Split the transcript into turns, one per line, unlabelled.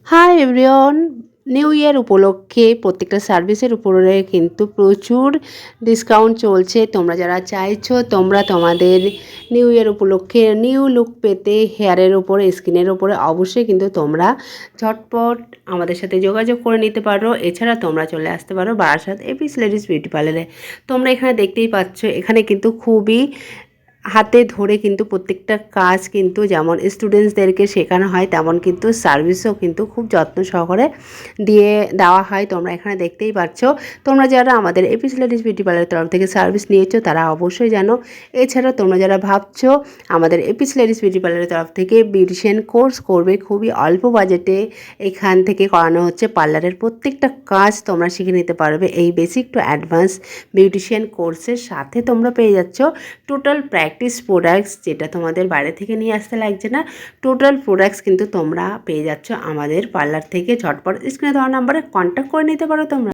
Hi everyone, new year উপলক্ষে প্রত্যেকটা সার্ভিসের উপরে কিন্তু প্রচুর ডিসকাউন্ট চলছে। তোমরা যারা চাইছো তোমরা তোমাদের নিউ ইয়ার উপলক্ষে নিউ লুক পেতে হেয়ারের উপরে, স্কিনের উপরে অবশ্যই কিন্তু তোমরা ঝটপট আমাদের সাথে যোগাযোগ করে নিতে পারো। এছাড়া তোমরা চলে আসতে পারো বারাসাত এপিস লেডিস বিউটি পার্লারে। তোমরা এখানে দেখতেই পাচ্ছ, এখানে কিন্তু খুবই হাতে ধরে কিন্তু প্রত্যেকটা কাজ কিন্তু যেমন স্টুডেন্টসদেরকে শেখানো হয় তেমন কিন্তু সার্ভিসও কিন্তু খুব যত্ন সহকারে দেওয়া হয়। তোমরা এখানে দেখতেই পাচ্ছ। তোমরা যারা আমাদের এপিস লেডিস বিউটি পার্লারের তরফ থেকে সার্ভিস নিয়েছো তারা অবশ্যই জানো। এছাড়া তোমরা যারা ভাবছো আমাদের এপিস লেডিস বিউটি পার্লারের তরফ থেকে বিউটিশিয়ান কোর্স করবে, খুবই অল্প বাজেটে এখান থেকে করানো হচ্ছে পার্লারের প্রত্যেকটা কাজ তোমরা শিখে নিতে পারবে। এই বেসিক টু অ্যাডভান্স বিউটিশিয়ান কোর্সের সাথে তোমরা পেয়ে যাচ্ছ টোটাল প্র্যাকটিস প্রোডাক্টস, যেটা তোমাদের বাইরে থেকে নিয়ে আসতে লাগছে না। টোটাল প্রোডাক্টস কিন্তু তোমরা পেয়ে যাচ্ছ আমাদের পার্লার থেকে। ঝটপট স্ক্রিনে দেওয়া নাম্বারে কন্ট্যাক্ট করে নিতে পারো তোমরা।